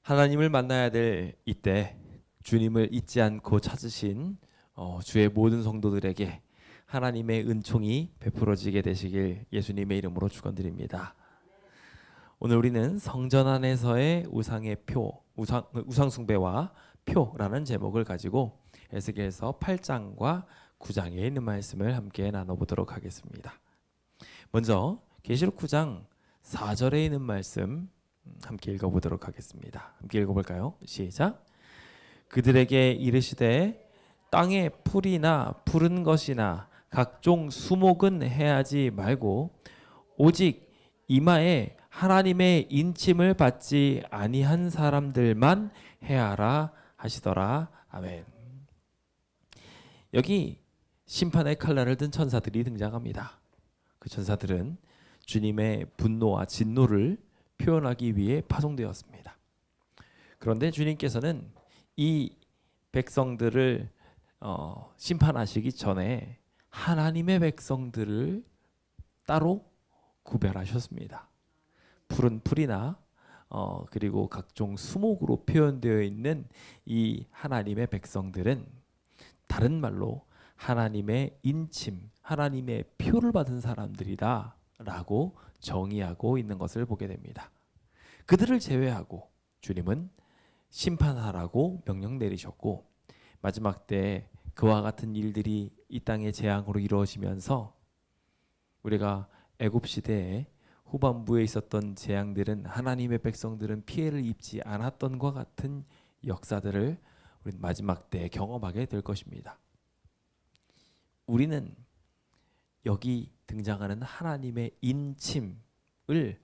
하나님을 만나야 될 이때 주님을 잊지 않고 찾으신 주의 모든 성도들에게 하나님의 은총이 베풀어지게 되시길 예수님의 이름으로 축원드립니다. 오늘 우리는 성전 안에서의 우상의 표, 우상 숭배와 표라는 제목을 가지고 에스겔서 8장과 9장에 있는 말씀을 함께 나눠보도록 하겠습니다. 먼저 계시록 9장 4절에 있는 말씀 함께 읽어보도록 하겠습니다. 함께 읽어볼까요? 시작. 그들에게 이르시되 땅에 풀이나 푸른 것이나 각종 수목은 해하지 말고 오직 이마에 하나님의 인침을 받지 아니한 사람들만 해하라 하시더라. 아멘. 여기 심판의 칼날을 든 천사들이 등장합니다. 그 천사들은 주님의 분노와 진노를 표현하기 위해 파송되었습니다. 그런데 주님께서는 이 백성들을 심판하시기 전에 하나님의 백성들을 따로 구별하셨습니다. 푸른 풀이나 그리고 각종 수목으로 표현되어 있는 이 하나님의 백성들은 다른 말로 하나님의 인침, 하나님의 표를 받은 사람들이다 라고 정의하고 있는 것을 보게 됩니다. 그들을 제외하고 주님은 심판하라고 명령 내리셨고 마지막 때 그와 같은 일들이 이 땅의 재앙으로 이루어지면서 우리가 애굽 시대에 후반부에 있었던 재앙들은 하나님의 백성들은 피해를 입지 않았던 것 같은 역사들을 우리 마지막 때 경험하게 될 것입니다. 우리는 여기 등장하는 하나님의 인침을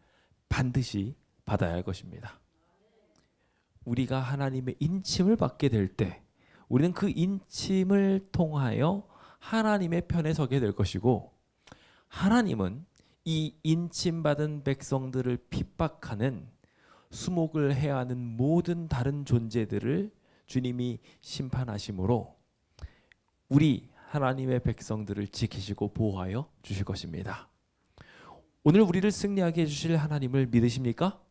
반드시 받아야 할 것입니다. 우리가 하나님의 인침을 받게 될 때 우리는 그 인침을 통하여 하나님의 편에 서게 될 것이고 하나님은 이 인침받은 백성들을 핍박하는 수목을 해야 하는 모든 다른 존재들을 주님이 심판하심으로 우리 하나님의 백성들을 지키시고 보호하여 주실 것입니다. 오늘 우리를 승리하게 해주실 하나님을 믿으십니까?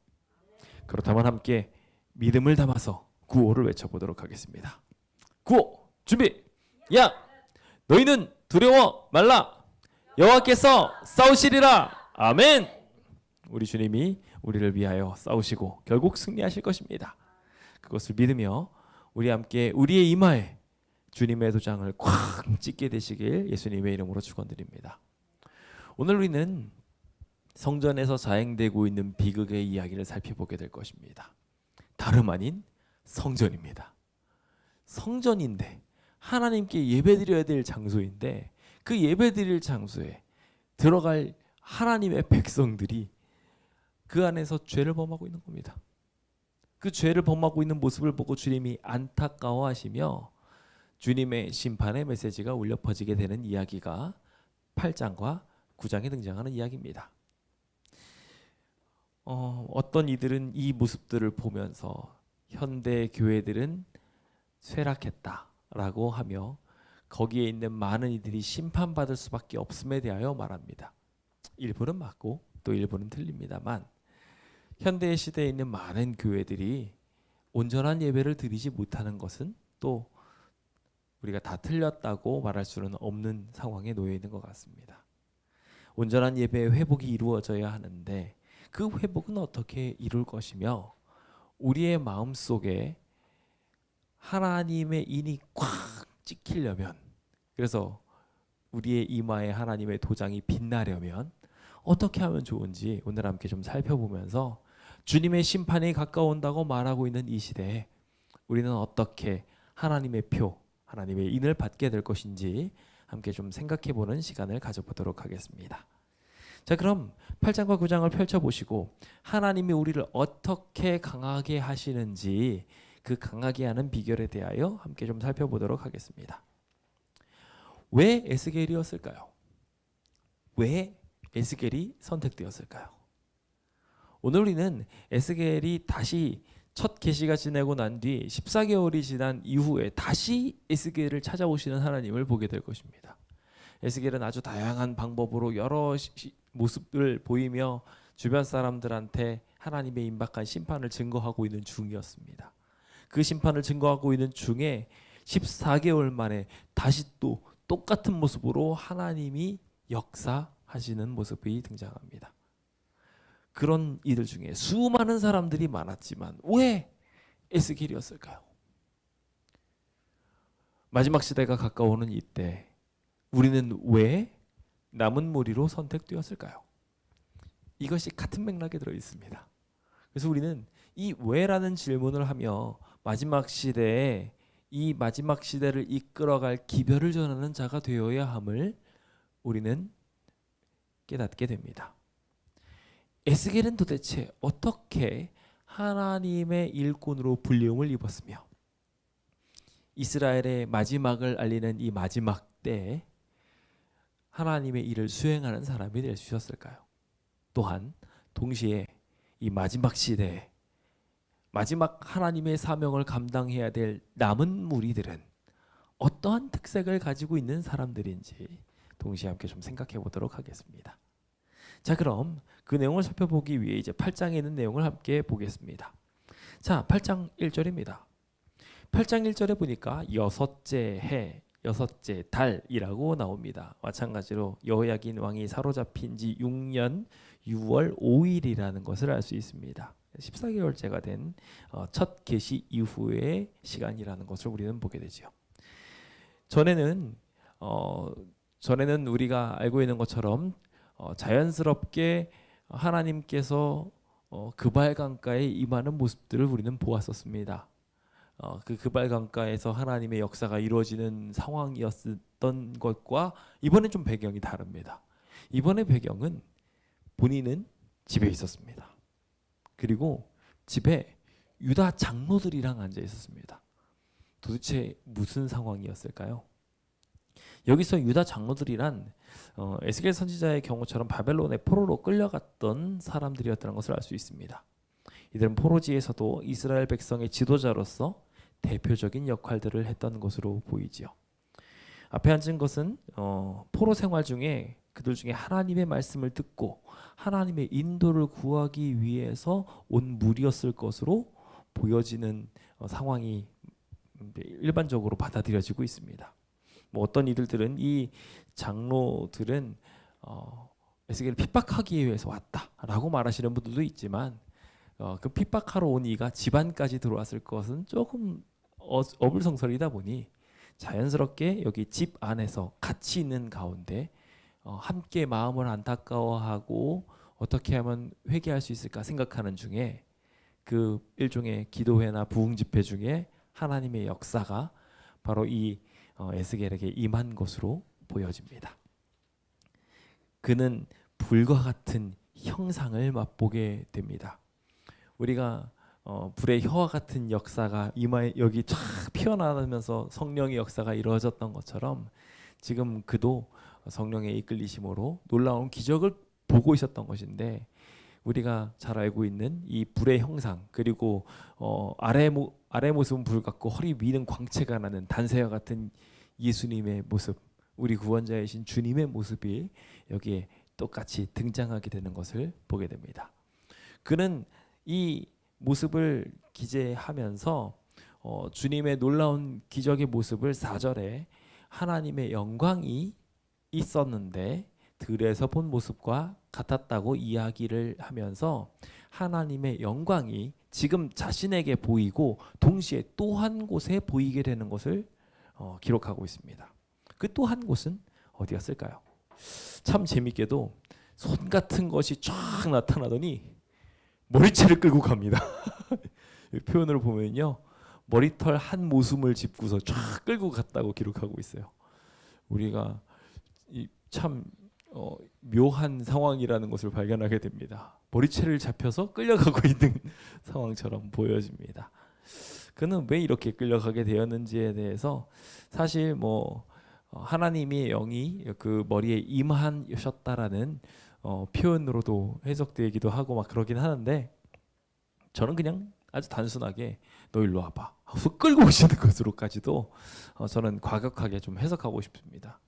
그렇다면 함께 믿음을 담아서 구호를 외쳐보도록 하겠습니다. 구호 준비. 야 너희는 두려워 말라. 여호와께서 싸우시리라. 아멘. 우리 주님이 우리를 위하여 싸우시고 결국 승리하실 것입니다. 그것을 믿으며 우리 함께 우리의 이마에 주님의 도장을 꽉 찍게 되시길 예수님의 이름으로 축원드립니다. 오늘 우리는 성전에서 자행되고 있는 비극의 이야기를 살펴보게 될 것입니다. 다름 아닌 성전입니다. 성전인데 하나님께 예배드려야 될 장소인데 그 예배드릴 장소에 들어갈 하나님의 백성들이 그 안에서 죄를 범하고 있는 겁니다. 그 죄를 범하고 있는 모습을 보고 주님이 안타까워하시며 주님의 심판의 메시지가 울려 퍼지게 되는 이야기가 8장과 9장에 등장하는 이야기입니다. 어떤 이들은 이 모습들을 보면서 현대 교회들은 쇠락했다라고 하며 거기에 있는 많은 이들이 심판받을 수밖에 없음에 대하여 말합니다. 일부는 맞고 또 일부는 틀립니다만 현대 시대에 있는 많은 교회들이 온전한 예배를 드리지 못하는 것은 또 우리가 다 틀렸다고 말할 수는 없는 상황에 놓여 있는 것 같습니다. 온전한 예배의 회복이 이루어져야 하는데 그 회복은 어떻게 이룰 것이며 우리의 마음속에 하나님의 인이 꽉 찍히려면 그래서 우리의 이마에 하나님의 도장이 빛나려면 어떻게 하면 좋은지 오늘 함께 좀 살펴보면서 주님의 심판이 가까운다고 말하고 있는 이 시대에 우리는 어떻게 하나님의 표, 하나님의 인을 받게 될 것인지 함께 좀 생각해보는 시간을 가져보도록 하겠습니다. 자, 그럼 8장과 9장을 펼쳐보시고 하나님이 우리를 어떻게 강하게 하시는지 그 강하게 하는 비결에 대하여 함께 좀 살펴보도록 하겠습니다. 왜 에스겔이었을까요? 왜 에스겔이 선택되었을까요? 오늘 우리는 에스겔이 다시 첫 계시가 지내고 난 뒤 14개월이 지난 이후에 다시 에스겔을 찾아오시는 하나님을 보게 될 것입니다. 에스겔은 아주 다양한 방법으로 여러 모습을 보이며 주변 사람들한테 하나님의 임박한 심판을 증거하고 있는 중이었습니다. 그 심판을 증거하고 있는 중에 14개월 만에 다시 또 똑같은 모습으로 하나님이 역사하시는 모습이 등장합니다. 그런 이들 중에 수많은 사람들이 많았지만 왜 에스겔이었을까요? 마지막 시대가 가까워오는 이때 우리는 왜 남은 무리로 선택되었을까요? 이것이 같은 맥락에 들어 있습니다. 그래서 우리는 이 왜라는 질문을 하며 마지막 시대에 이 마지막 시대를 이끌어갈 기별을 전하는 자가 되어야 함을 우리는 깨닫게 됩니다. 에스겔은 도대체 어떻게 하나님의 일꾼으로 불리움을 입었으며 이스라엘의 마지막을 알리는 이 마지막 때에 하나님의 일을 수행하는 사람이 될 수 있었을까요? 또한 동시에 이 마지막 시대에 마지막 하나님의 사명을 감당해야 될 남은 무리들은 어떠한 특색을 가지고 있는 사람들인지 동시에 함께 좀 생각해 보도록 하겠습니다. 자, 그럼 그 내용을 살펴보기 위해 이제 8장에 있는 내용을 함께 보겠습니다. 자, 8장 1절입니다. 8장 1절에 보니까 여섯째 해, 여섯째 달이라고 나옵니다. 마찬가지로 여호야긴 왕이 사로잡힌 지 6년 6월 5일이라는 것을 알 수 있습니다. 14개월째가 된 첫 계시 이후의 시간이라는 것을 우리는 보게 되죠. 전에는 우리가 알고 있는 것처럼 자연스럽게 하나님께서 그발 강가에 임하는 모습들을 우리는 보았었습니다. 그 그발 강가에서 하나님의 역사가 이루어지는 상황이었던 것과 이번엔 좀 배경이 다릅니다. 이번의 배경은 본인은 집에 있었습니다. 그리고 집에 유다 장로들이랑 앉아 있었습니다. 도대체 무슨 상황이었을까요? 여기서 유다 장로들이란 에스겔 선지자의 경우처럼 바벨론의 포로로 끌려갔던 사람들이었다는 것을 알 수 있습니다. 이들은 포로지에서도 이스라엘 백성의 지도자로서 대표적인 역할들을 했던 것으로 보이지요. 앞에 앉은 것은 포로 생활 중에 그들 중에 하나님의 말씀을 듣고 하나님의 인도를 구하기 위해서 온 무리였을 것으로 보여지는 상황이 일반적으로 받아들여지고 있습니다. 뭐 어떤 이들은 이 장로들은 에스겔을 핍박하기 위해서 왔다라고 말하시는 분들도 있지만 그 핍박하러 온 이가 집안까지 들어왔을 것은 조금 어불성설이다 보니 자연스럽게 여기 집 안에서 같이 있는 가운데 함께 마음을 안타까워하고 어떻게 하면 회개할 수 있을까 생각하는 중에 그 일종의 기도회나 부흥 집회 중에 하나님의 역사가 바로 이 에스겔에게 임한 것으로 보여집니다. 그는 불과 같은 형상을 맛보게 됩니다. 우리가 불의 혀와 같은 역사가 이마에 여기 쫙 피어나면서 성령의 역사가 이루어졌던 것처럼 지금 그도 성령의 이끌리심으로 놀라운 기적을 보고 있었던 것인데 우리가 잘 알고 있는 이 불의 형상 그리고 아래 모습은 불 같고 허리 위는 광채가 나는 단새와 같은 예수님의 모습, 우리 구원자이신 주님의 모습이 여기에 똑같이 등장하게 되는 것을 보게 됩니다. 그는 이 모습을 기재하면서 주님의 놀라운 기적의 모습을 4절에 하나님의 영광이 있었는데 들에서 본 모습과 같았다고 이야기를 하면서 하나님의 영광이 지금 자신에게 보이고 동시에 또 한 곳에 보이게 되는 것을 기록하고 있습니다. 그 또 한 곳은 어디였을까요? 참 재밌게도 손 같은 것이 쫙 나타나더니 머리채를 끌고 갑니다. 표현을 보면요, 머리털 한 모숨을 짚고서 쫙 끌고 갔다고 기록하고 있어요. 우리가 참 묘한 상황이라는 것을 발견하게 됩니다. 머리채를 잡혀서 끌려가고 있는 상황처럼 보여집니다. 그는 왜 이렇게 끌려가게 되었는지에 대해서 사실 하나님의 영이 그 머리에 임하셨다라는 표현으로도 해석되기도 하고 막 그러긴 하는데 저는 그냥 아주 단순하게 너 일로 와봐 하고 끌고 오시는 것으로까지도 저는 과격하게 좀 해석하고 싶습니다.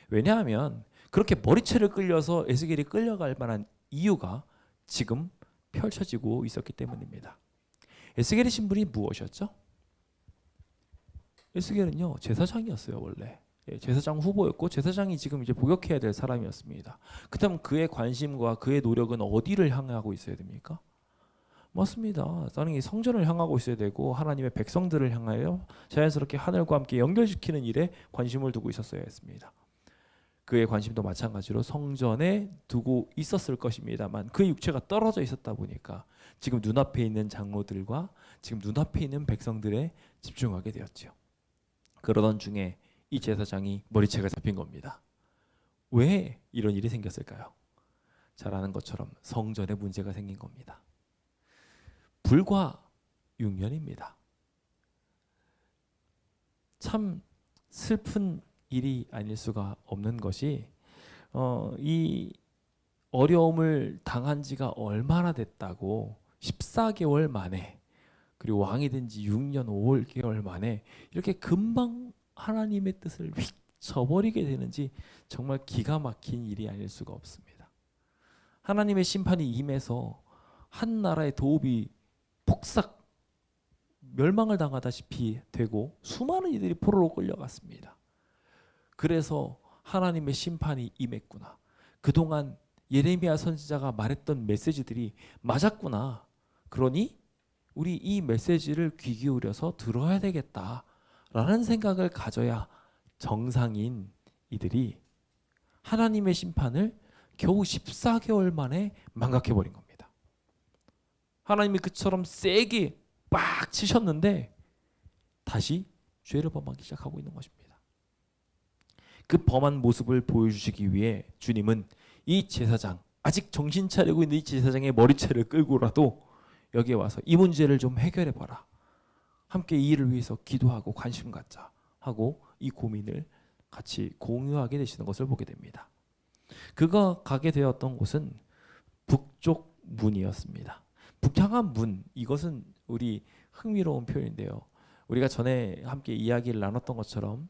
왜냐하면 그렇게 머리채를 끌려서 에스겔이 끌려갈 만한 이유가 지금 펼쳐지고 있었기 때문입니다. 에스겔의 신분이 무엇이었죠? 에스겔은요 제사장이었어요. 원래 제사장 후보였고 제사장이 지금 이제 복역해야 될 사람이었습니다. 그렇다면 그의 관심과 그의 노력은 어디를 향하고 있어야 됩니까? 맞습니다. 나는 성전을 향하고 있어야 되고 하나님의 백성들을 향하여 자연스럽게 하늘과 함께 연결시키는 일에 관심을 두고 있었어야 했습니다. 그의 관심도 마찬가지로 성전에 두고 있었을 것입니다만 그 육체가 떨어져 있었다 보니까 지금 눈앞에 있는 장로들과 지금 눈앞에 있는 백성들에 집중하게 되었죠. 그러던 중에 이 제사장이 머리채가 잡힌 겁니다. 왜 이런 일이 생겼을까요? 잘 아는 것처럼 성전에 문제가 생긴 겁니다. 불과 6년입니다. 참 슬픈 일이 아닐 수가 없는 것이 이 어려움을 당한 지가 얼마나 됐다고 14개월 만에 그리고 왕이 된 지 6년 5개월 만에 이렇게 금방 하나님의 뜻을 휙 저버리게 되는지 정말 기가 막힌 일이 아닐 수가 없습니다. 하나님의 심판이 임해서 한 나라의 도읍이 폭삭 멸망을 당하다시피 되고 수많은 이들이 포로로 끌려갔습니다. 그래서 하나님의 심판이 임했구나. 그동안 예레미야 선지자가 말했던 메시지들이 맞았구나. 그러니 우리 이 메시지를 귀 기울여서 들어야 되겠다라는 생각을 가져야 정상인 이들이 하나님의 심판을 겨우 14개월 만에 망각해버린 겁니다. 하나님이 그처럼 세게 빡 치셨는데 다시 죄를 범하기 시작하고 있는 것입니다. 그 범한 모습을 보여주시기 위해 주님은 이 제사장, 아직 정신 차리고 있는 이 제사장의 머리채를 끌고라도 여기에 와서 이 문제를 좀 해결해봐라. 함께 이 일을 위해서 기도하고 관심 갖자 하고 이 고민을 같이 공유하게 되시는 것을 보게 됩니다. 그가 가게 되었던 곳은 북쪽 문이었습니다. 북향한 문, 이것은 우리 흥미로운 표현인데요. 우리가 전에 함께 이야기를 나눴던 것처럼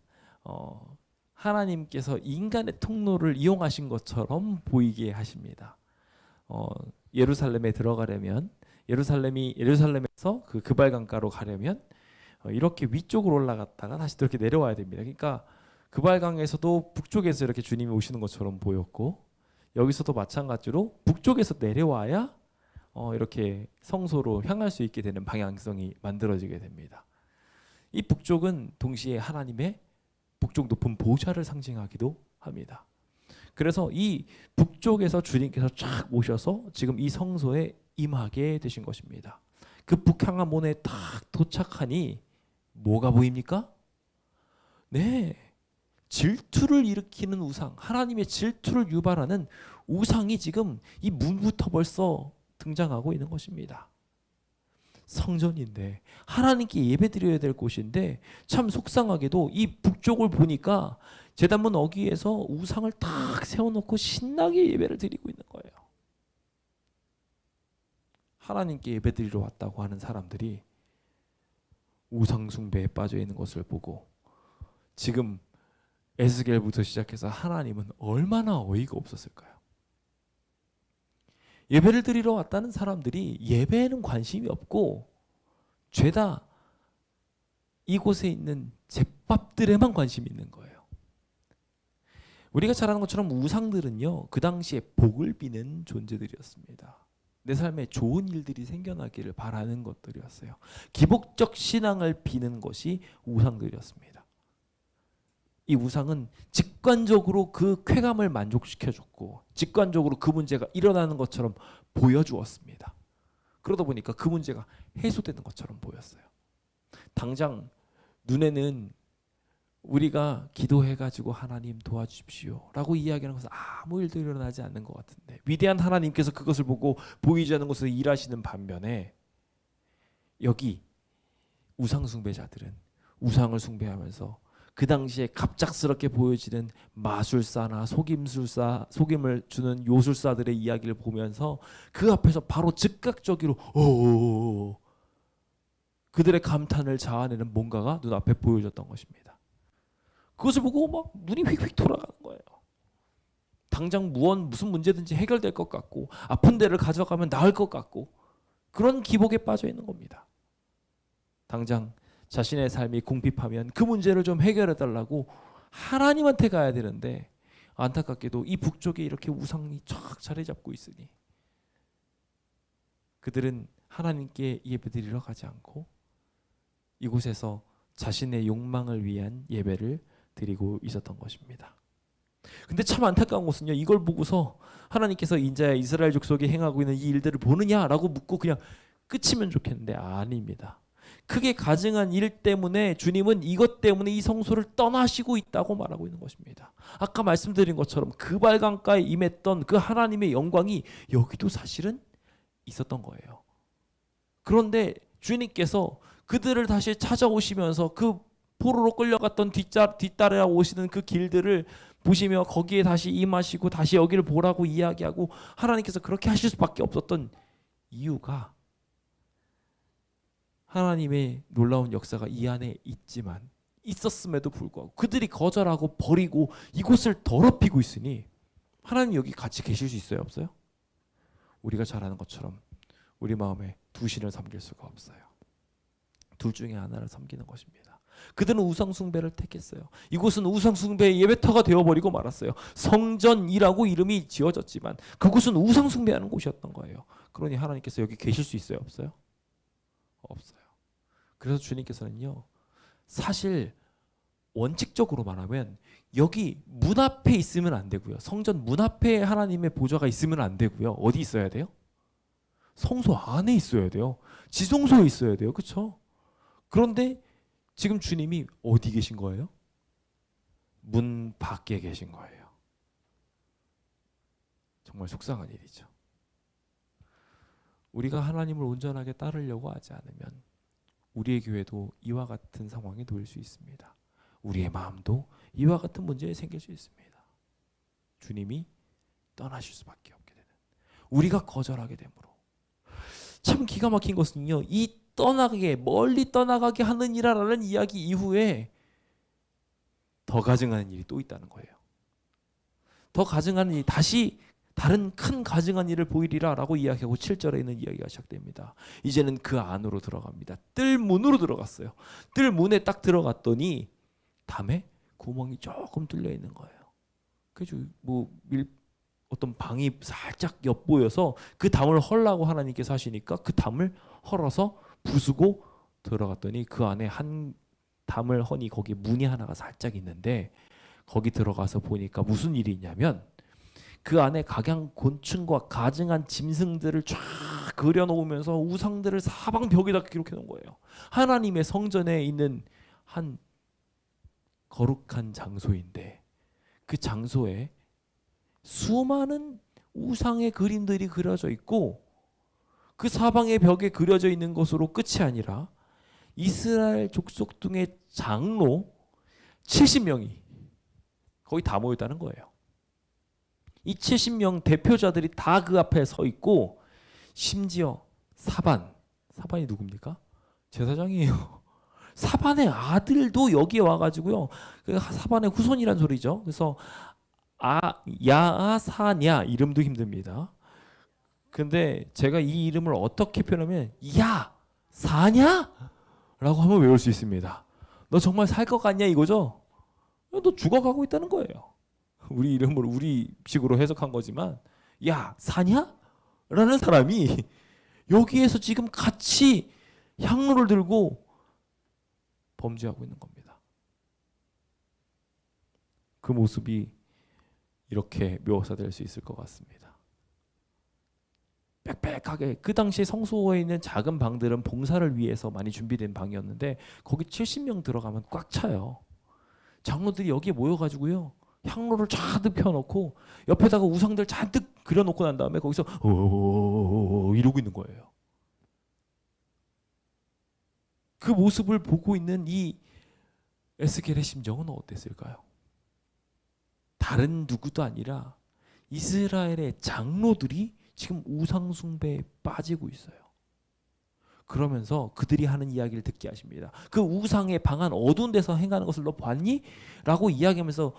하나님께서 인간의 통로를 이용하신 것처럼 보이게 하십니다. 예루살렘에 들어가려면 예루살렘에서 그 그발강가로 가려면 이렇게 위쪽으로 올라갔다가 다시 또 이렇게 내려와야 됩니다. 그러니까 그발강에서도 북쪽에서 이렇게 주님이 오시는 것처럼 보였고 여기서도 마찬가지로 북쪽에서 내려와야 이렇게 성소로 향할 수 있게 되는 방향성이 만들어지게 됩니다. 이 북쪽은 동시에 하나님의 북쪽 높은 보좌를 상징하기도 합니다. 그래서 이 북쪽에서 주님께서 쫙 오셔서 지금 이 성소에 임하게 되신 것입니다. 그 북향한 문에 딱 도착하니 뭐가 보입니까? 네, 질투를 일으키는 우상, 하나님의 질투를 유발하는 우상이 지금 이 문부터 벌써 등장하고 있는 것입니다. 성전인데 하나님께 예배드려야 될 곳인데 참 속상하게도 이 북쪽을 보니까 제단문 어귀에서 우상을 딱 세워놓고 신나게 예배를 드리고 있는 거예요. 하나님께 예배드리러 왔다고 하는 사람들이 우상 숭배에 빠져 있는 것을 보고 지금 에스겔부터 시작해서 하나님은 얼마나 어이가 없었을까요? 예배를 드리러 왔다는 사람들이 예배에는 관심이 없고 죄다 이곳에 있는 제밥들에만 관심이 있는 거예요. 우리가 잘 아는 것처럼 우상들은요, 그 당시에 복을 비는 존재들이었습니다. 내 삶에 좋은 일들이 생겨나기를 바라는 것들이었어요. 기복적 신앙을 비는 것이 우상들이었습니다. 이 우상은 직관적으로 그 쾌감을 만족시켜줬고 직관적으로 그 문제가 일어나는 것처럼 보여주었습니다. 그러다 보니까 그 문제가 해소되는 것처럼 보였어요. 당장 눈에는 우리가 기도해가지고 하나님 도와주십시오 라고 이야기하는 것은 아무 일도 일어나지 않는 것 같은데 위대한 하나님께서 그것을 보고 보이지 않는 곳에서 일하시는 반면에 여기 우상 숭배자들은 우상을 숭배하면서 그 당시에 갑작스럽게 보여지는 마술사나 속임을 주는 요술사들의 이야기를 보면서 그 앞에서 바로 즉각적으로 그들의 감탄을 자아내는 뭔가가 눈앞에 보여졌던 것입니다. 그것을 보고 막 눈이 휙휙 돌아가는 거예요. 당장 무슨 문제든지 해결될 것 같고 아픈 데를 가져가면 나을 것 같고 그런 기복에 빠져 있는 겁니다. 당장 자신의 삶이 궁핍하면 그 문제를 좀 해결해 달라고 하나님한테 가야 되는데 안타깝게도 이 북쪽에 이렇게 우상이 쫙 자리 잡고 있으니 그들은 하나님께 예배드리러 가지 않고 이곳에서 자신의 욕망을 위한 예배를 드리고 있었던 것입니다. 근데 참 안타까운 것은요, 이걸 보고서 하나님께서 인자야 이스라엘 족속이 행하고 있는 이 일들을 보느냐라고 묻고 그냥 끝이면 좋겠는데 아닙니다. 크게 가증한 일 때문에 주님은 이것 때문에 이 성소를 떠나시고 있다고 말하고 있는 것입니다. 아까 말씀드린 것처럼 그 발강가에 임했던 그 하나님의 영광이 여기도 사실은 있었던 거예요. 그런데 주님께서 그들을 다시 찾아오시면서 그 포로로 끌려갔던 뒷따라 오시는 그 길들을 보시며 거기에 다시 임하시고 다시 여기를 보라고 이야기하고 하나님께서 그렇게 하실 수밖에 없었던 이유가 하나님의 놀라운 역사가 이 안에 있었음에도 불구하고 그들이 거절하고 버리고 이곳을 더럽히고 있으니 하나님 여기 같이 계실 수 있어요? 없어요? 우리가 잘 아는 것처럼 우리 마음에 두 신을 섬길 수가 없어요. 둘 중에 하나를 섬기는 것입니다. 그들은 우상숭배를 택했어요. 이곳은 우상숭배의 예배터가 되어버리고 말았어요. 성전이라고 이름이 지어졌지만 그곳은 우상숭배하는 곳이었던 거예요. 그러니 하나님께서 여기 계실 수 있어요? 없어요? 없어요. 그래서 주님께서는요, 사실 원칙적으로 말하면 여기 문 앞에 있으면 안 되고요. 성전 문 앞에 하나님의 보좌가 있으면 안 되고요. 어디 있어야 돼요? 성소 안에 있어야 돼요. 지성소에 있어야 돼요. 그렇죠? 그런데 지금 주님이 어디 계신 거예요? 문 밖에 계신 거예요. 정말 속상한 일이죠. 우리가 하나님을 온전하게 따르려고 하지 않으면 우리의 교회도 이와 같은 상황에 놓일 수 있습니다. 우리의 마음도 이와 같은 문제에 생길 수 있습니다. 주님이 떠나실 수밖에 없게 되는, 우리가 거절하게 되므로. 참 기가 막힌 것은요, 이 멀리 떠나가게 하느니라라는 이야기 이후에 더 가증한 일이 또 있다는 거예요. 더 가증한 일이 다시 다른 큰 가증한 일을 보이리라 라고 이야기하고 7절에 있는 이야기가 시작됩니다. 이제는 그 안으로 들어갑니다. 뜰문으로 들어갔어요. 뜰문에 딱 들어갔더니 담에 구멍이 조금 뚫려 있는 거예요. 그래서 어떤 방이 살짝 엿보여서 그 담을 헐라고 하나님께서 하시니까 그 담을 헐어서 부수고 들어갔더니 그 안에 한 담을 허니 거기 문이 하나가 살짝 있는데 거기 들어가서 보니까 무슨 일이 있냐면 그 안에 각양곤충과 가증한 짐승들을 쫙 그려놓으면서 우상들을 사방 벽에다 기록해 놓은 거예요. 하나님의 성전에 있는 한 거룩한 장소인데 그 장소에 수많은 우상의 그림들이 그려져 있고 그 사방의 벽에 그려져 있는 것으로 끝이 아니라 이스라엘 족속 중의 장로 70명이 거의 다 모였다는 거예요. 이 70명 대표자들이 다 그 앞에 서 있고 심지어 사반이 누굽니까? 제사장이에요. 사반의 아들도 여기에 와가지고요. 사반의 후손이란 소리죠. 그래서 야사냐 이름도 힘듭니다. 근데 제가 이 이름을 어떻게 표현하면 야 사냐? 라고 하면 외울 수 있습니다. 너 정말 살 것 같냐 이거죠? 너 죽어가고 있다는 거예요. 우리 이름을 우리식으로 해석한 거지만 야 사냐? 라는 사람이 여기에서 지금 같이 향로를 들고 범죄하고 있는 겁니다. 그 모습이 이렇게 묘사될 수 있을 것 같습니다. 빽빽하게 그 당시에 성소에 있는 작은 방들은 봉사를 위해서 많이 준비된 방이었는데 거기 70명 들어가면 꽉 차요. 장로들이 여기에 모여가지고요 향로를 잔뜩 펴놓고 옆에다가 우상들 잔뜩 그려놓고 난 다음에 거기서 이러고 있는 거예요. 그 모습을 보고 있는 이 에스겔의 심정은 어땠을까요? 다른 누구도 아니라 이스라엘의 장로들이 지금 우상 숭배에 빠지고 있어요. 그러면서 그들이 하는 이야기를 듣게 하십니다. 그 우상의 방한 어두운 데서 행하는 것을 너 봤니? 라고 이야기하면서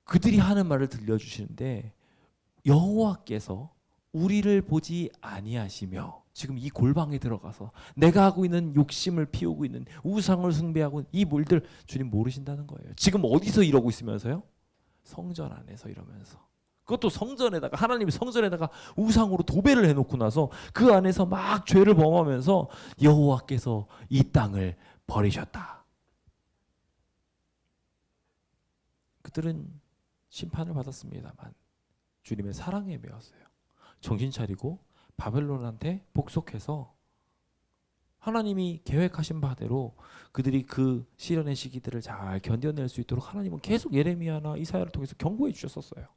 그들이 하는 말을 들려주시는데 여호와께서 우리를 보지 아니하시며, 지금 이 골방에 들어가서 내가 하고 있는 욕심을 피우고 있는 우상을 숭배하고 있는 이 물들 주님 모르신다는 거예요. 지금 어디서 이러고 있으면서요? 성전 안에서 이러면서, 그것도 성전에다가, 하나님이 성전에다가 우상으로 도배를 해놓고 나서 그 안에서 막 죄를 범하면서 여호와께서 이 땅을 버리셨다. 그들은 심판을 받았습니다만 주님의 사랑에 매였어요. 정신 차리고 바벨론한테 복속해서 하나님이 계획하신 바대로 그들이 그 시련의 시기들을 잘 견뎌낼 수 있도록 하나님은 계속 예레미야나 이사야를 통해서 경고해 주셨었어요.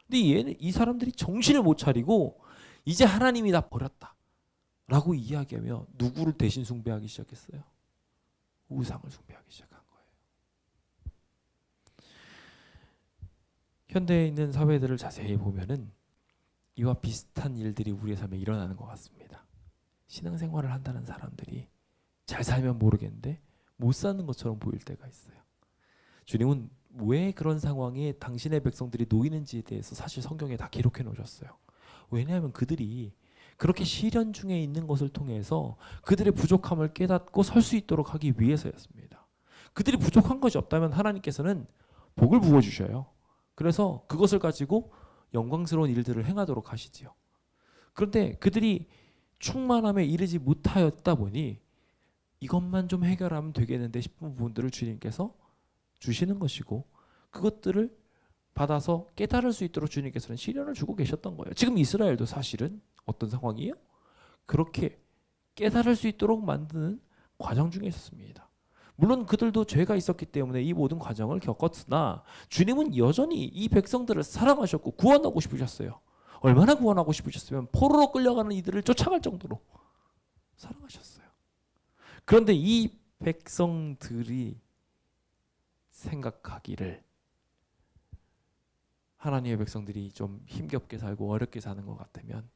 근데 이 사람들이 정신을 못 차리고 이제 하나님이 나 버렸다 라고 이야기하며 누구를 대신 숭배하기 시작했어요? 우상을 숭배하기 시작한 거예요. 현대에 있는 사회들을 자세히 보면은 이와 비슷한 일들이 우리의 삶에 일어나는 것 같습니다. 신앙생활을 한다는 사람들이 잘 살면 모르겠는데 못 사는 것처럼 보일 때가 있어요. 주님은 왜 그런 상황에 당신의 백성들이 놓이는지에 대해서 사실 성경에 다 기록해 놓으셨어요. 왜냐하면 그들이 그렇게 시련 중에 있는 것을 통해서 그들의 부족함을 깨닫고 설 수 있도록 하기 위해서였습니다. 그들이 부족한 것이 없다면 하나님께서는 복을 부어주셔요. 그래서 그것을 가지고 영광스러운 일들을 행하도록 하시지요. 그런데 그들이 충만함에 이르지 못하였다 보니 이것만 좀 해결하면 되겠는데 싶은 부분들을 주님께서 주시는 것이고, 그것들을 받아서 깨달을 수 있도록 주님께서는 시련을 주고 계셨던 거예요. 지금 이스라엘도 사실은 어떤 상황이에요? 그렇게 깨달을 수 있도록 만드는 과정 중에 있었습니다. 물론 그들도 죄가 있었기 때문에 이 모든 과정을 겪었으나 주님은 여전히 이 백성들을 사랑하셨고 구원하고 싶으셨어요. 얼마나 구원하고 싶으셨으면 포로로 끌려가는 이들을 쫓아갈 정도로 사랑하셨어요. 그런데 이 백성들이 생각하기를 하나님의 백성들이 좀 힘겹게 살고 어렵게 사는 것 같으면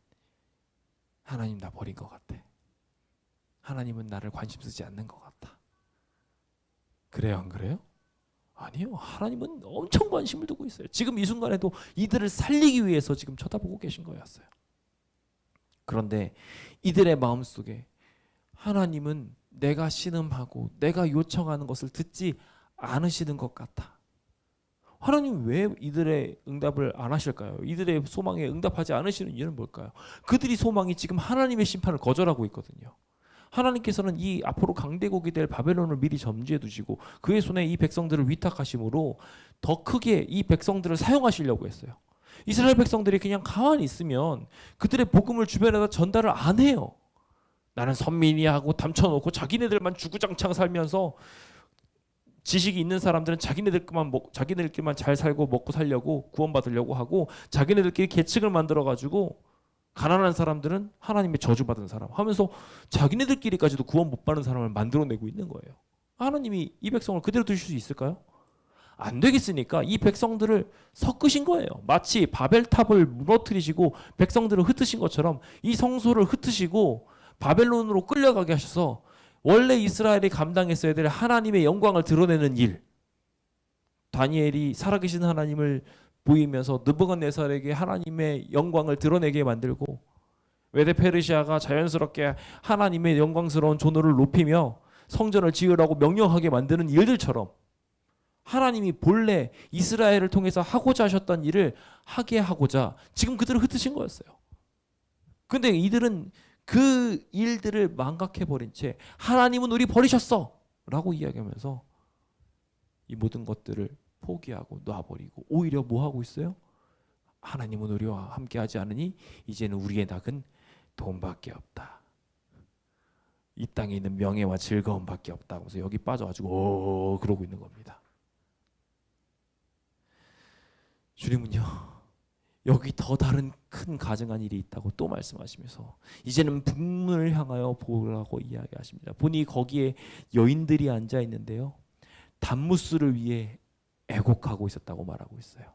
하나님 나 버린 것 같아. 하나님은 나를 관심 쓰지 않는 것 같다. 그래요, 안 그래요? 아니요. 하나님은 엄청 관심을 두고 있어요. 지금 이 순간에도 이들을 살리기 위해서 지금 쳐다보고 계신 거였어요. 그런데 이들의 마음속에 하나님은 내가 신음하고 내가 요청하는 것을 듣지 않으시는 것 같아. 하나님 왜 이들의 응답을 안 하실까요? 이들의 소망에 응답하지 않으시는 이유는 뭘까요? 그들이 소망이 지금 하나님의 심판을 거절하고 있거든요. 하나님께서는 이 앞으로 강대국이 될 바벨론을 미리 점지해 두시고 그의 손에 이 백성들을 위탁하심으로 더 크게 이 백성들을 사용하시려고 했어요. 이스라엘 백성들이 그냥 가만히 있으면 그들의 복음을 주변에다 전달을 안 해요. 나는 선민이야 하고 담쳐놓고 자기네들만 주구장창 살면서 지식이 있는 사람들은 자기네들끼리만 잘 살고 먹고 살려고 구원받으려고 하고, 자기네들끼리 계층을 만들어 가지고 가난한 사람들은 하나님의 저주받은 사람 하면서 자기네들끼리까지도 구원 못 받는 사람을 만들어내고 있는 거예요. 하나님이 이 백성을 그대로 두실 수 있을까요? 안 되겠으니까 이 백성들을 섞으신 거예요. 마치 바벨탑을 무너뜨리시고 백성들을 흩으신 것처럼 이 성소를 흩으시고 바벨론으로 끌려가게 하셔서 원래 이스라엘이 감당했어야 될 하나님의 영광을 드러내는 일, 다니엘이 살아계신 하나님을 보이면서 느부갓네살에게 하나님의 영광을 드러내게 만들고, 메데 페르시아가 자연스럽게 하나님의 영광스러운 존호를 높이며 성전을 지으라고 명령하게 만드는 일들처럼 하나님이 본래 이스라엘을 통해서 하고자 하셨던 일을 하게 하고자 지금 그들을 흩으신 거였어요. 근데 이들은 그 일들을 망각해버린 채 하나님은 우리 버리셨어 라고 이야기하면서 이 모든 것들을 포기하고 놔버리고 오히려 뭐 하고 있어요? 하나님은 우리와 함께하지 않으니 이제는 우리의 낙은 돈밖에 없다. 이 땅에 있는 명예와 즐거움밖에 없다. 그래서 여기 빠져가지고 오 그러고 있는 겁니다. 주님은요, 여기 더 다른 큰 가증한 일이 있다고 또 말씀하시면서 이제는 북문을 향하여 보라고 이야기하십니다. 보니 거기에 여인들이 앉아 있는데요, 단무스를 위해 애곡하고 있었다고 말하고 있어요.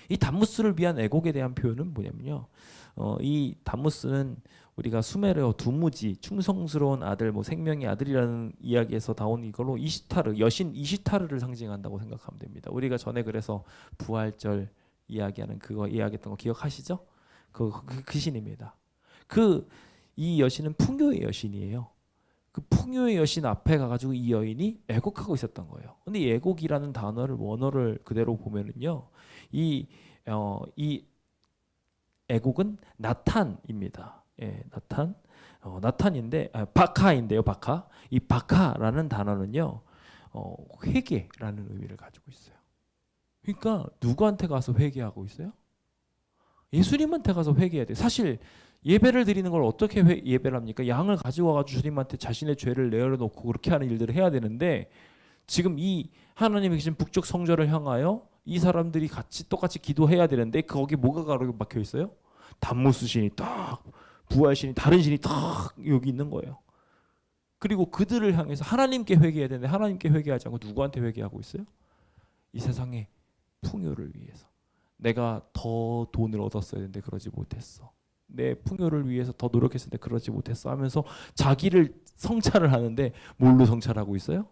이 담무스를 위한 애곡에 대한 표현은 뭐냐면요. 이 담무스는 우리가 수메르어 두무지 충성스러운 아들, 뭐 생명의 아들이라는 이야기에서 나온 이걸로 이시타르, 여신 이시타르를 상징한다고 생각하면 됩니다. 우리가 전에 그래서 부활절 이야기하는 그거 이야기했던 거 기억하시죠? 그 신입니다. 이 여신은 풍요의 여신이에요. 그 풍요의 여신 앞에 가가지고 이 여인이 애곡하고 있었던 거예요. 근데 이 애곡이라는 단어를 원어를 그대로 보면은요, 이 애곡은 나탄입니다. 예, 나탄인데 바카인데요, 바카. 이 바카라는 단어는요, 회개라는 의미를 가지고 있어요. 그러니까 누구한테 가서 회개하고 있어요? 예수님한테 가서 회개해야 돼요. 사실 예배를 드리는 걸 어떻게 예배를 합니까? 양을 가지고 와가지고 주님한테 자신의 죄를 내어놓고 그렇게 하는 일들을 해야 되는데, 지금 이 하나님이 계신 북쪽 성전을 향하여 이 사람들이 똑같이 기도해야 되는데 거기 뭐가 가로게 막혀 있어요? 담무스 신이 딱, 부활신이, 다른 신이 딱 여기 있는 거예요. 그리고 그들을 향해서 하나님께 회개해야 되는데 하나님께 회개하지 않고 누구한테 회개하고 있어요? 이 세상의 풍요를 위해서. 내가 더 돈을 얻었어야 되는데 그러지 못했어. 내 풍요를 위해서 더 노력했을 때 그러지 못했어 하면서 자기를 성찰을 하는데 뭘로 성찰하고 있어요?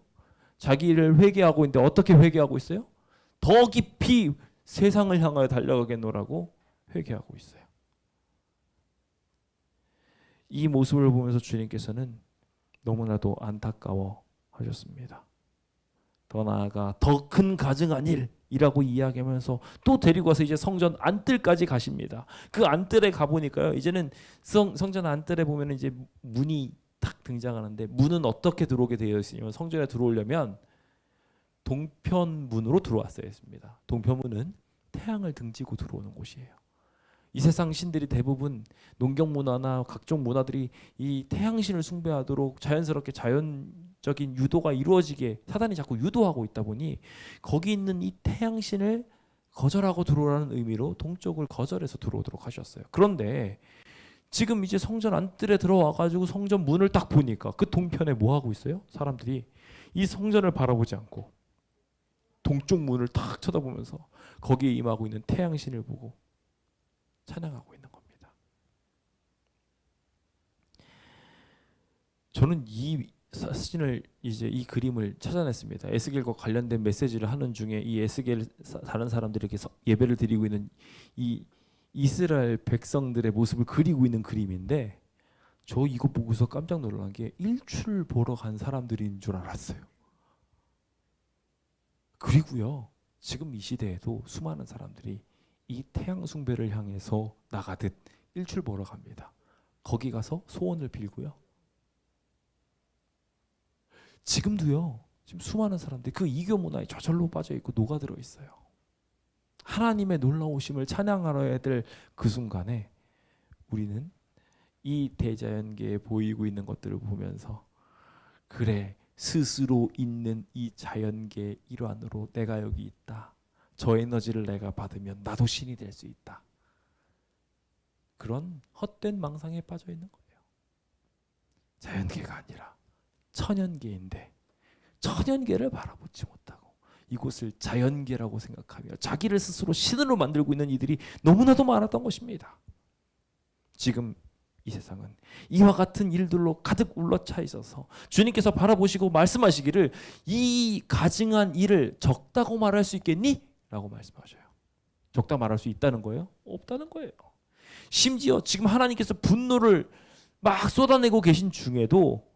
자기를 회개하고 있는데 어떻게 회개하고 있어요? 더 깊이 세상을 향하여 달려가겠노라고 회개하고 있어요. 이 모습을 보면서 주님께서는 너무나도 안타까워 하셨습니다. 더 나아가 더 큰 가증한 일이라고 이야기하면서 또 데리고 와서 이제 성전 안뜰까지 가십니다. 그 안뜰에 가보니까요, 이제는 성전 안뜰에 보면 이제 문이 딱 등장하는데, 문은 어떻게 들어오게 되어 있으냐면, 성전에 들어오려면 동편문으로 들어왔어야 했습니다. 동편문은 태양을 등지고 들어오는 곳이에요. 이 세상 신들이 대부분 농경 문화나 각종 문화들이 이 태양신을 숭배하도록 자연스럽게 자연적인 유도가 이루어지게 사단이 자꾸 유도하고 있다 보니, 거기 있는 이 태양신을 거절하고 들어오라는 의미로 동쪽을 거절해서 들어오도록 하셨어요. 그런데 지금 이제 성전 안뜰에 들어와 가지고 성전 문을 딱 보니까 그 동편에 뭐 하고 있어요? 사람들이 이 성전을 바라보지 않고 동쪽 문을 딱 쳐다보면서 거기에 임하고 있는 태양신을 보고 찬양하고 있는 겁니다. 저는 이 사진을, 이제 이 그림을 찾아냈습니다. 에스겔과 관련된 메시지를 하는 중에 이 에스겔 다른 사람들에게 예배를 드리고 있는 이 이스라엘 백성들의 모습을 그리고 있는 그림인데, 저 이거 보고서 깜짝 놀란 게 일출을 보러 간 사람들인 줄 알았어요. 그리고요, 지금 이 시대에도 수많은 사람들이 이 태양 숭배를 향해서 나가듯 일출 보러 갑니다. 거기 가서 소원을 빌고요. 지금도요, 지금 수많은 사람들이 그 이교 문화에 저절로 빠져 있고 녹아들어 있어요. 하나님의 놀라우심을 찬양하러야 될 그 순간에 우리는 이 대자연계에 보이고 있는 것들을 보면서, 그래, 스스로 있는 이 자연계의 일환으로 내가 여기 있다. 저 에너지를 내가 받으면 나도 신이 될 수 있다. 그런 헛된 망상에 빠져 있는 거예요. 자연계가 아니라 천연계인데 천연계를 바라보지 못하고 이곳을 자연계라고 생각하며 자기를 스스로 신으로 만들고 있는 이들이 너무나도 많았던 것입니다. 지금 이 세상은 이와 같은 일들로 가득 울러차 있어서 주님께서 바라보시고 말씀하시기를, 이 가증한 일을 적다고 말할 수 있겠니? 라고 말씀하셔요. 적다 말할 수 있다는 거예요? 없다는 거예요. 심지어 지금 하나님께서 분노를 막 쏟아내고 계신 중에도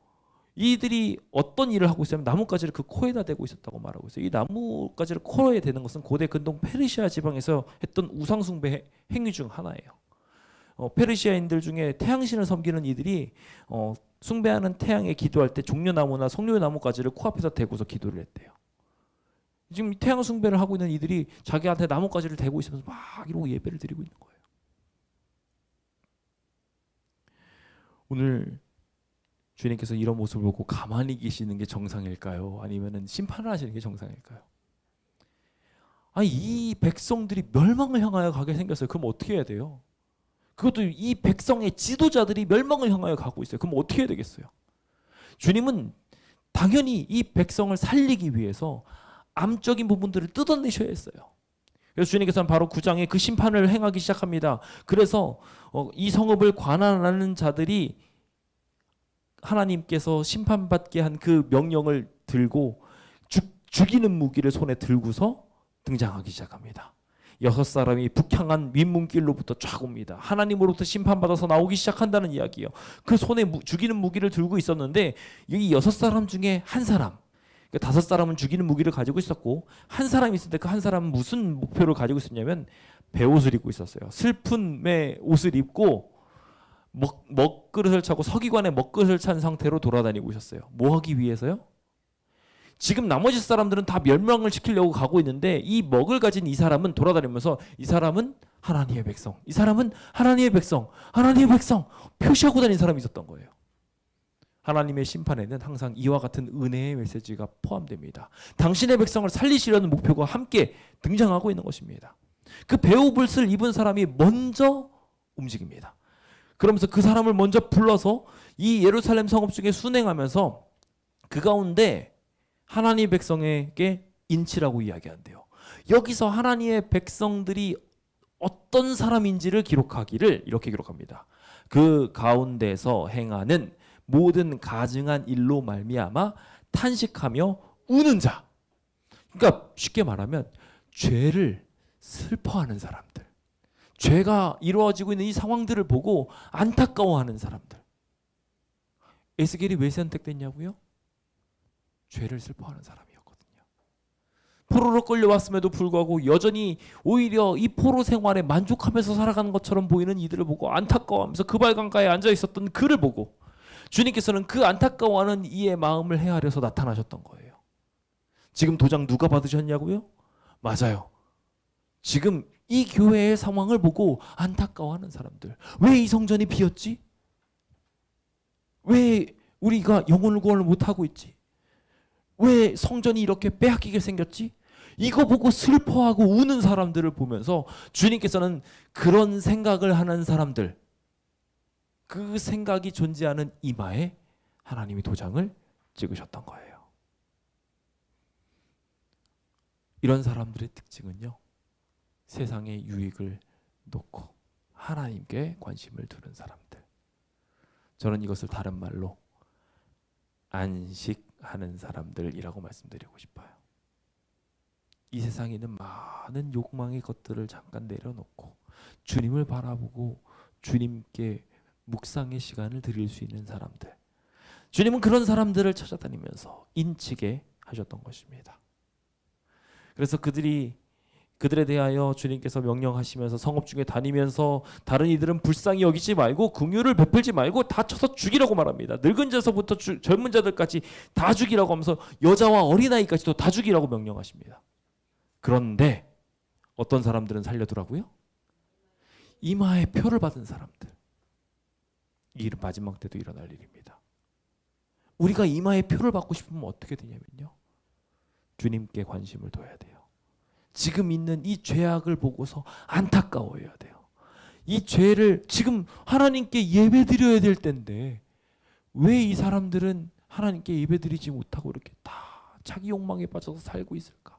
이들이 어떤 일을 하고 있으면 나뭇가지를 그 코에다 대고 있었다고 말하고 있어요. 이 나뭇가지를 코에 대는 것은 고대 근동 페르시아 지방에서 했던 우상숭배 행위 중 하나예요. 페르시아인들 중에 태양신을 섬기는 이들이 숭배하는 태양에 기도할 때 종려나무나 석류나무가지를 코앞에서 대고서 기도를 했대요. 지금 태양 숭배를 하고 있는 이들이 자기한테 나뭇가지를 대고 있으면서 막 이러고 예배를 드리고 있는 거예요. 오늘 주님께서 이런 모습을 보고 가만히 계시는 게 정상일까요? 아니면 심판을 하시는 게 정상일까요? 아니, 이 백성들이 멸망을 향하여 가게 생겼어요. 그럼 어떻게 해야 돼요? 그것도 이 백성의 지도자들이 멸망을 향하여 가고 있어요. 그럼 어떻게 해야 되겠어요? 주님은 당연히 이 백성을 살리기 위해서 암적인 부분들을 뜯어내셔야 했어요. 그래서 주님께서는 바로 9장에 그 심판을 행하기 시작합니다. 그래서 이 성읍을 관할하는 자들이 하나님께서 심판받게 한 그 명령을 들고 죽이는 무기를 손에 들고서 등장하기 시작합니다. 6사람이 북향한 윗문길로부터 쫙 옵니다. 하나님으로부터 심판받아서 나오기 시작한다는 이야기예요. 그 손에 죽이는 무기를 들고 있었는데 이 6사람 중에 한 사람, 5사람은 죽이는 무기를 가지고 있었고 한 사람이 있었는데 그 한 사람은 무슨 목표를 가지고 있었냐면 베옷을 입고 있었어요. 슬픔의 옷을 입고 먹그릇을 차고 서기관의 먹그릇을 찬 상태로 돌아다니고 있었어요. 뭐 하기 위해서요? 지금 나머지 사람들은 다 멸망을 시키려고 가고 있는데 이 먹을 가진 이 사람은 돌아다니면서 이 사람은 하나님의 백성, 이 사람은 하나님의 백성, 하나님의 백성 표시하고 다니는 사람이 있었던 거예요. 하나님의 심판에는 항상 이와 같은 은혜의 메시지가 포함됩니다. 당신의 백성을 살리시려는 목표가 함께 등장하고 있는 것입니다. 그 베옷을 입은 사람이 먼저 움직입니다. 그러면서 그 사람을 먼저 불러서 이 예루살렘 성읍 중에 순행하면서 그 가운데 하나님의 백성에게 인치라고 이야기한대요. 여기서 하나님의 백성들이 어떤 사람인지를 기록하기를 이렇게 기록합니다. 그 가운데서 행하는 모든 가증한 일로 말미암아 탄식하며 우는 자. 그러니까 쉽게 말하면 죄를 슬퍼하는 사람들, 죄가 이루어지고 있는 이 상황들을 보고 안타까워하는 사람들. 에스겔이 왜 선택됐냐고요? 죄를 슬퍼하는 사람이었거든요. 포로로 끌려왔음에도 불구하고 여전히 오히려 이 포로 생활에 만족하면서 살아가는 것처럼 보이는 이들을 보고 안타까워하면서 그 발강가에 앉아 있었던 그를 보고 주님께서는 그 안타까워하는 이의 마음을 헤아려서 나타나셨던 거예요. 지금 도장 누가 받으셨냐고요? 맞아요. 지금 이 교회의 상황을 보고 안타까워하는 사람들. 왜 이 성전이 비었지? 왜 우리가 영혼을 구원을 못하고 있지? 왜 성전이 이렇게 빼앗기게 생겼지? 이거 보고 슬퍼하고 우는 사람들을 보면서 주님께서는 그런 생각을 하는 사람들, 그 생각이 존재하는 이마에 하나님이 도장을 찍으셨던 거예요. 이런 사람들의 특징은요, 세상의 유익을 놓고 하나님께 관심을 두는 사람들. 저는 이것을 다른 말로 안식하는 사람들이라고 말씀드리고 싶어요. 이 세상에 있는 많은 욕망의 것들을 잠깐 내려놓고 주님을 바라보고 주님께 묵상의 시간을 드릴 수 있는 사람들. 주님은 그런 사람들을 찾아다니면서 인치게 하셨던 것입니다. 그래서 그들에 대하여 주님께서 명령하시면서 성읍 중에 다니면서 다른 이들은 불쌍히 여기지 말고 긍휼을 베풀지 말고 다 쳐서 죽이라고 말합니다. 늙은 자서부터 젊은 자들까지 다 죽이라고 하면서 여자와 어린아이까지도 다 죽이라고 명령하십니다. 그런데 어떤 사람들은 살려두라고요? 이마에 표를 받은 사람들. 이 일은 마지막 때도 일어날 일입니다. 우리가 이마에 표를 받고 싶으면 어떻게 되냐면요, 주님께 관심을 둬야 돼요. 지금 있는 이 죄악을 보고서 안타까워해야 돼요. 이 죄를 지금 하나님께 예배드려야 될 때인데 왜 이 사람들은 하나님께 예배드리지 못하고 이렇게 다 자기 욕망에 빠져서 살고 있을까?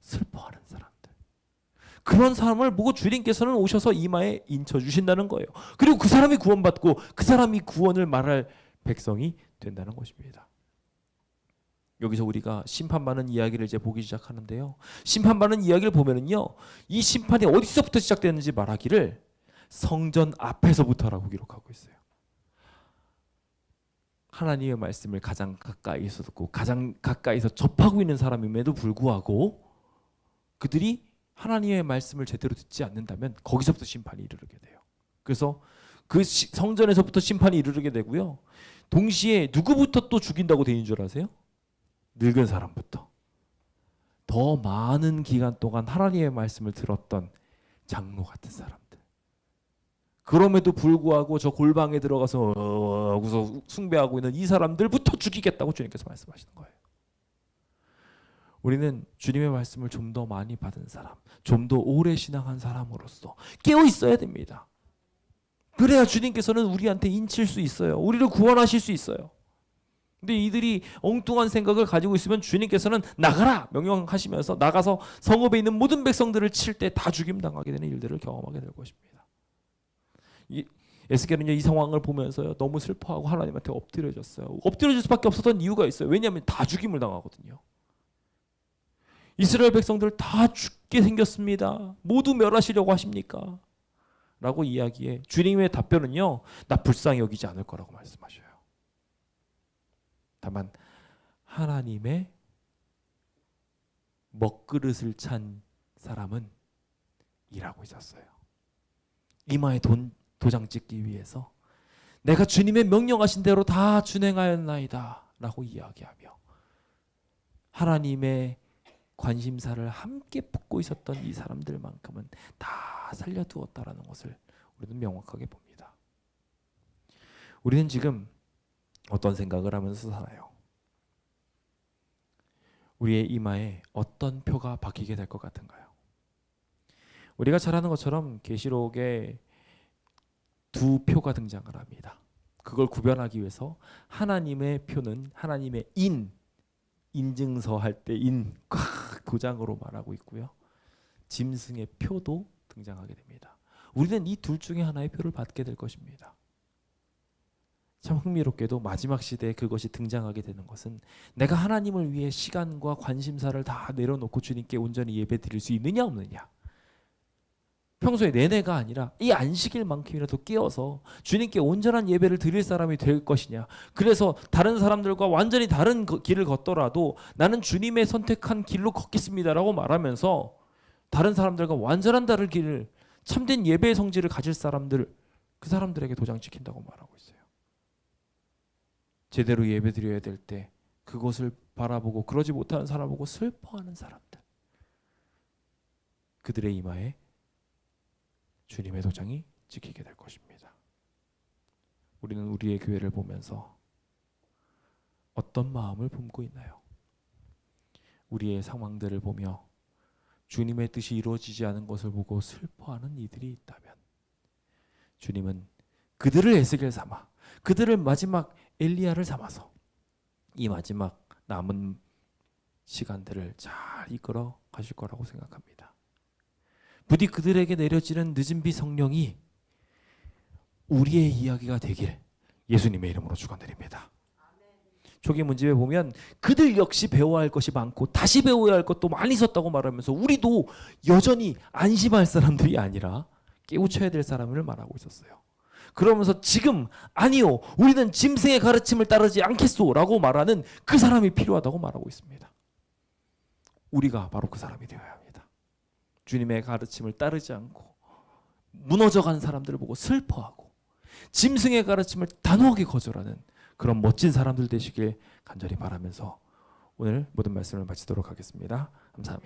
슬퍼하는 사람들. 그런 사람을 보고 주님께서는 오셔서 이마에 인쳐주신다는 거예요. 그리고 그 사람이 구원받고 그 사람이 구원을 말할 백성이 된다는 것입니다. 여기서 우리가 심판받는 이야기를 이제 보기 시작하는데요. 심판받는 이야기를 보면은요, 이 심판이 어디서부터 시작되는지 말하기를 성전 앞에서부터라고 기록하고 있어요. 하나님의 말씀을 가장 가까이서 듣고 가장 가까이서 접하고 있는 사람임에도 불구하고 그들이 하나님의 말씀을 제대로 듣지 않는다면 거기서부터 심판이 이르게 돼요. 그래서 그 성전에서부터 심판이 이르게 되고요. 동시에 누구부터 또 죽인다고 되어 있는 줄 아세요? 늙은 사람부터. 더 많은 기간 동안 하나님의 말씀을 들었던 장로 같은 사람들. 그럼에도 불구하고 저 골방에 들어가서 숭배하고 있는 이 사람들부터 죽이겠다고 주님께서 말씀하시는 거예요. 우리는 주님의 말씀을 좀 더 많이 받은 사람, 좀 더 오래 신앙한 사람으로서 깨어 있어야 됩니다. 그래야 주님께서는 우리한테 인칠 수 있어요. 우리를 구원하실 수 있어요. 근데 이들이 엉뚱한 생각을 가지고 있으면 주님께서는 나가라 명령하시면서 나가서 성읍에 있는 모든 백성들을 칠 때 다 죽임당하게 되는 일들을 경험하게 될 것입니다. 에스겔은요, 이 상황을 보면서요 너무 슬퍼하고 하나님한테 엎드려졌어요. 엎드려질 수밖에 없었던 이유가 있어요. 왜냐하면 다 죽임을 당하거든요. 이스라엘 백성들 다 죽게 생겼습니다. 모두 멸하시려고 하십니까? 라고 이야기해 주님의 답변은요, 나 불쌍히 여기지 않을 거라고 말씀하셔요. 다만 하나님의 먹그릇을 찬 사람은 일하고 있었어요. 이마에 도장 찍기 위해서 내가 주님의 명령하신 대로 다 준행하였나이다 라고 이야기하며 하나님의 관심사를 함께 품고 있었던 이 사람들만큼은 다 살려두었다라는 것을 우리는 명확하게 봅니다. 우리는 지금 어떤 생각을 하면서 살아요? 우리의 이마에 어떤 표가 박히게 될 것 같은가요? 우리가 잘 아는 것처럼 계시록에 두 표가 등장을 합니다. 그걸 구별하기 위해서 하나님의 표는 하나님의 인증서 할 때 꽉 도장으로 말하고 있고요. 짐승의 표도 등장하게 됩니다. 우리는 이 둘 중에 하나의 표를 받게 될 것입니다. 참 흥미롭게도 마지막 시대에 그것이 등장하게 되는 것은 내가 하나님을 위해 시간과 관심사를 다 내려놓고 주님께 온전히 예배 드릴 수 있느냐 없느냐, 평소에 내내가 아니라 이 안식일만큼이라도 깨어서 주님께 온전한 예배를 드릴 사람이 될 것이냐, 그래서 다른 사람들과 완전히 다른 길을 걷더라도 나는 주님의 선택한 길로 걷겠습니다라고 말하면서 다른 사람들과 완전한 다른 길을, 참된 예배의 성질을 가질 사람들, 그 사람들에게 도장 찍힌다고 말하고 있어요. 제대로 예배 드려야 될 때 그것을 바라보고 그러지 못하는 사람 보고 슬퍼하는 사람들, 그들의 이마에 주님의 도장이 찍히게 될 것입니다. 우리는 우리의 교회를 보면서 어떤 마음을 품고 있나요? 우리의 상황들을 보며 주님의 뜻이 이루어지지 않은 것을 보고 슬퍼하는 이들이 있다면 주님은 그들을 에스겔 삼아, 그들을 마지막 엘리야를 삼아서 이 마지막 남은 시간들을 잘 이끌어 가실 거라고 생각합니다. 부디 그들에게 내려지는 늦은 비 성령이 우리의 이야기가 되길 예수님의 이름으로 축원드립니다. 초기 문집에 보면 그들 역시 배워야 할 것이 많고 다시 배워야 할 것도 많이 있었다고 말하면서 우리도 여전히 안심할 사람들이 아니라 깨우쳐야 될 사람을 말하고 있었어요. 그러면서 지금 아니요, 우리는 짐승의 가르침을 따르지 않겠소 라고 말하는 그 사람이 필요하다고 말하고 있습니다. 우리가 바로 그 사람이 되어야 합니다. 주님의 가르침을 따르지 않고 무너져가는 사람들을 보고 슬퍼하고 짐승의 가르침을 단호하게 거절하는 그런 멋진 사람들 되시길 간절히 바라면서 오늘 모든 말씀을 마치도록 하겠습니다. 감사합니다.